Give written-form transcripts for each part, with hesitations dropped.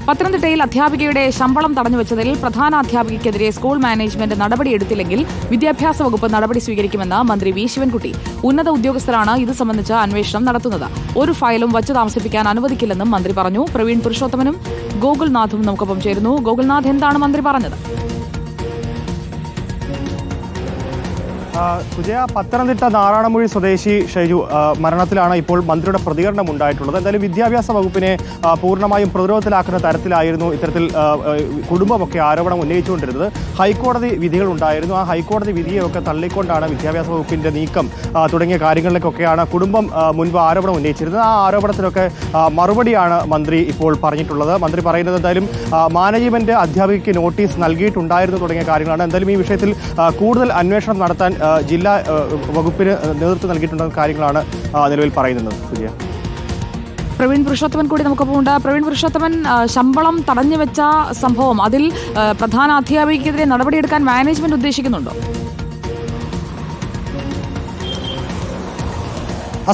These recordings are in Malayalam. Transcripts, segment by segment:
പത്തനംതിട്ടയിൽ അധ്യാപികയുടെ ശമ്പളം തടഞ്ഞുവെച്ചതിൽ പ്രധാന അധ്യാപികയ്ക്കെതിരെ സ്കൂൾ മാനേജ്മെന്റ് നടപടിയെടുത്തില്ലെങ്കിൽ വിദ്യാഭ്യാസ വകുപ്പ് നടപടി സ്വീകരിക്കുമെന്ന് മന്ത്രി വി ശിവൻകുട്ടി. ഉന്നത ഉദ്യോഗസ്ഥരാണ് ഇത് സംബന്ധിച്ച് അന്വേഷണം നടത്തുന്നത്. ഒരു ഫയലും വച്ചു താമസിപ്പിക്കാൻ അനുവദിക്കില്ലെന്നും മന്ത്രി പറഞ്ഞു. പ്രവീൺ പുരുഷോത്തമനും ഗോകുൽനാഥും നമുക്കൊപ്പം ചേരുന്നു. ഗോകുൽനാഥ്, എന്താണ് മന്ത്രി പറഞ്ഞത്? സുജയ, പത്തനംതിട്ട നാറാണമൂഴി സ്വദേശി ഷൈജു മരണത്തിലാണ് ഇപ്പോൾ മന്ത്രിയുടെ പ്രതികരണം ഉണ്ടായിട്ടുള്ളത്. എന്തായാലും വിദ്യാഭ്യാസ വകുപ്പിനെ പൂർണ്ണമായും പ്രതിരോധത്തിലാക്കുന്ന തരത്തിലായിരുന്നു ഇത്തരത്തിൽ കുടുംബമൊക്കെ ആരോപണം ഉന്നയിച്ചുകൊണ്ടിരുന്നത്. ഹൈക്കോടതി വിധികളുണ്ടായിരുന്നു. ആ ഹൈക്കോടതി വിധിയൊക്കെ തള്ളിക്കൊണ്ടാണ് വിദ്യാഭ്യാസ വകുപ്പിന്റെ നീക്കം തുടങ്ങിയ കാര്യങ്ങളിലേക്കൊക്കെയാണ് കുടുംബം മുൻപ് ആരോപണം ഉന്നയിച്ചിരുന്നത്. ആ ആരോപണത്തിനൊക്കെ മറുപടിയാണ് മന്ത്രി ഇപ്പോൾ പറഞ്ഞിട്ടുള്ളത്. മന്ത്രി പറയുന്നത് എന്തായാലും മാനേജ്മെന്റ് അധ്യാപികയ്ക്ക് നോട്ടീസ് നൽകിയിട്ടുണ്ടായിരുന്നു തുടങ്ങിയ കാര്യങ്ങളാണ്. എന്തായാലും ഈ വിഷയത്തിൽ കൂടുതൽ അന്വേഷണം നടത്താൻ ജില്ലാ വകുപ്പിന് നേതൃത്വം നൽകിയിട്ടുണ്ടെന്ന കാര്യങ്ങളാണ് നിലവിൽ പറയുന്നത്. സുജയ, പ്രവീൺ പുരുഷോത്തമൻ കൂടി നമുക്കൊപ്പം ഉണ്ട്. പ്രവീൺ പുരുഷോത്തമൻ, ശമ്പളം തടഞ്ഞുവെച്ച സംഭവം, അതിൽ പ്രധാന അധ്യാപികയ്ക്കെതിരെ നടപടിയെടുക്കാൻ മാനേജ്മെന്റ് ഉദ്ദേശിക്കുന്നുണ്ടോ?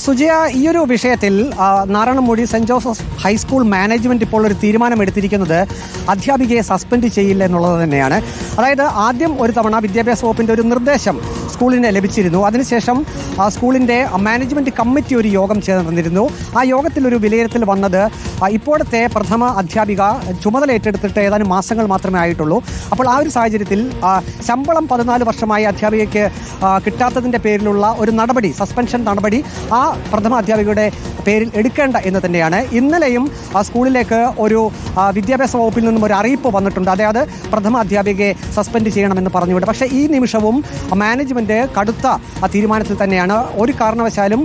സുജയ, ഈയൊരു വിഷയത്തിൽ Naranamoozhi saint Joseph high school management ഇപ്പോൾ ഒരു തീരുമാനമെടുത്തിരിക്കുന്നത് അധ്യാപികയെ സസ്പെൻഡ് ചെയ്യില്ല എന്നുള്ളത് തന്നെയാണ്. അതായത് ആദ്യം ഒരു തവണ വിദ്യാഭ്യാസ വകുപ്പിന്റെ ഒരു നിർദ്ദേശം സ്കൂളിന് ലഭിച്ചിരുന്നു. അതിനുശേഷം സ്കൂളിൻ്റെ മാനേജ്മെൻറ്റ് കമ്മിറ്റി ഒരു യോഗം ചേർന്നിരുന്നു. ആ യോഗത്തിലൊരു വിലയിരുത്തൽ വന്നത് ഇപ്പോഴത്തെ പ്രഥമ അധ്യാപിക ചുമതല ഏറ്റെടുത്തിട്ട് ഏതാനും മാസങ്ങൾ മാത്രമേ ആയിട്ടുള്ളൂ. അപ്പോൾ ആ ഒരു സാഹചര്യത്തിൽ ശമ്പളം 14 വർഷമായി അധ്യാപികയ്ക്ക് കിട്ടാത്തതിൻ്റെ പേരിലുള്ള ഒരു നടപടി, സസ്പെൻഷൻ നടപടി ആ പ്രഥമ അധ്യാപികയുടെ പേരിൽ എടുക്കേണ്ട എന്ന് തന്നെയാണ്. ഇന്നലെയും സ്കൂളിലേക്ക് ഒരു വിദ്യാഭ്യാസ വകുപ്പിൽ നിന്നും ഒരു അറിയിപ്പ് വന്നിട്ടുണ്ട്. അതായത് പ്രഥമ അധ്യാപികയെ സസ്പെൻഡ് ചെയ്യണമെന്ന് പറഞ്ഞുകൊണ്ട്. പക്ഷേ ഈ നിമിഷവും മാനേജ്മെൻറ്റ് കടുത്ത തീരുമാനത്തിൽ തന്നെയാണ്. ഒരു കാരണവശാലും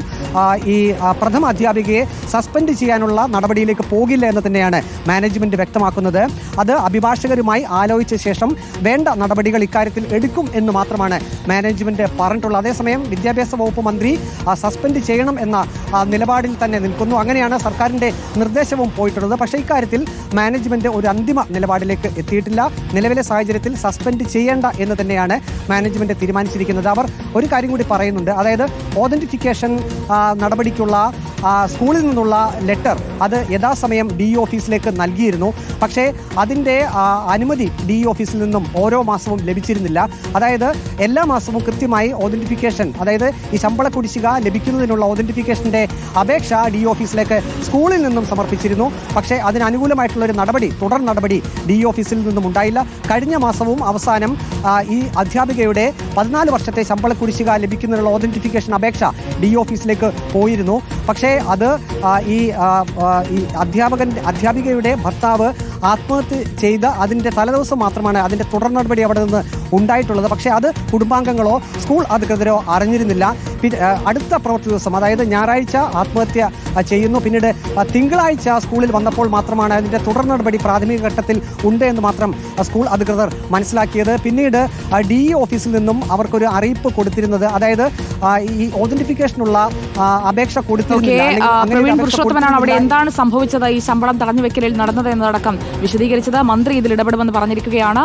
ഈ പ്രഥമ അധ്യാപികയെ സസ്പെൻഡ് ചെയ്യാനുള്ള നടപടിയിലേക്ക് പോകില്ല എന്ന് തന്നെയാണ് മാനേജ്മെൻറ്റ് വ്യക്തമാക്കുന്നത്. അത് അഭിഭാഷകരുമായി ആലോചിച്ച ശേഷം വേണ്ട നടപടികൾ ഇക്കാര്യത്തിൽ എടുക്കും എന്ന് മാത്രമാണ് മാനേജ്മെൻറ്റ് പറഞ്ഞിട്ടുള്ളത്. അതേസമയം വിദ്യാഭ്യാസ വകുപ്പ് മന്ത്രി സസ്പെൻഡ് ചെയ്യണം എന്ന നിലപാടിൽ തന്നെ നിൽക്കുന്നു. അങ്ങനെയാണ് സർക്കാരിൻ്റെ നിർദ്ദേശവും പോയിട്ടുള്ളത്. പക്ഷേ ഇക്കാര്യത്തിൽ മാനേജ്മെൻറ്റ് ഒരു അന്തിമ നിലപാടിലേക്ക് എത്തിയിട്ടില്ല. നിലവിലെ സാഹചര്യത്തിൽ സസ്പെൻഡ് ചെയ്യേണ്ട എന്ന് തന്നെയാണ് മാനേജ്മെൻറ്റ് തീരുമാനിച്ചിരിക്കുന്നത്. അവർ ഒരു കാര്യം കൂടി പറയുന്നുണ്ട്. അതായത് ഓതൻറ്റിഫിക്കേഷൻ നടപടിക്കുള്ള സ്കൂളിൽ നിന്നുള്ള ലെറ്റർ അത് യഥാസമയം DE ഓഫീസിലേക്ക് നൽകിയിരുന്നു. പക്ഷേ അതിൻ്റെ അനുമതി DE ഓഫീസിൽ നിന്നും ഓരോ മാസവും ലഭിച്ചിരുന്നില്ല. അതായത് എല്ലാ മാസവും കൃത്യമായി ഓതൻറ്റിഫിക്കേഷൻ, അതായത് ഈ ശമ്പള കുടിശ്ശിക ലഭിക്കുന്നതിനുള്ള ഓതൻറ്റിഫിക്കേഷൻ്റെ അപേക്ഷ DE ഓഫീസിലേക്ക് സ്കൂളിൽ നിന്നും സമർപ്പിച്ചിരുന്നു. പക്ഷേ അതിനനുകൂലമായിട്ടുള്ളൊരു നടപടി, തുടർ നടപടി DE ഓഫീസിൽ നിന്നും ഉണ്ടായില്ല. കഴിഞ്ഞ മാസവും അവസാനം ഈ അധ്യാപികയുടെ 14 വർഷത്തെ ശമ്പള കുടിശ്ശിക ലഭിക്കുന്നതിനുള്ള ഓതൻറ്റിഫിക്കേഷൻ അപേക്ഷ DE ഓഫീസിലേക്ക് പോയിരുന്നു. പക്ഷേ അത് ഈ അധ്യാപികയുടെ ഭർത്താവ് ആത്മഹത്യ ചെയ്ത അതിൻ്റെ തലേദിവസം മാത്രമാണ് അതിൻ്റെ തുടർ നടപടി അവിടെ നിന്ന് ഉണ്ടായിട്ടുള്ളത്. പക്ഷേ അത് കുടുംബാംഗങ്ങളോ സ്കൂൾ അധികൃതരോ അറിഞ്ഞിരുന്നില്ല. അടുത്ത പ്രവൃത്തി ദിവസം, അതായത് ഞായറാഴ്ച ആത്മഹത്യ ചെയ്യുന്നു. പിന്നീട് തിങ്കളാഴ്ച സ്കൂളിൽ വന്നപ്പോൾ മാത്രമാണ് അതിൻ്റെ തുടർ നടപടി പ്രാഥമിക ഘട്ടത്തിൽ ഉണ്ട് എന്ന് മാത്രം സ്കൂൾ അധികൃതർ മനസ്സിലാക്കിയത്. പിന്നീട് DE ഓഫീസിൽ നിന്നും അവർക്കൊരു അറിയിപ്പ് കൊടുത്തിരുന്നത്, അതായത് ഈ ഓതന്റിഫിക്കേഷനുള്ള അപേക്ഷ കൊടുത്തിരുന്നില്ല. പ്രവീൺ പുരുഷോത്തമനാണ് അവിടെ എന്താണ് സംഭവിച്ചത്, ഈ ശമ്പളം തടഞ്ഞുവെക്കലിൽ നടന്നത് എന്നതടക്കം വിശദീകരിച്ചത്. മന്ത്രി ഇതിൽ ഇടപെടുമെന്ന് പറഞ്ഞിരിക്കുകയാണ്.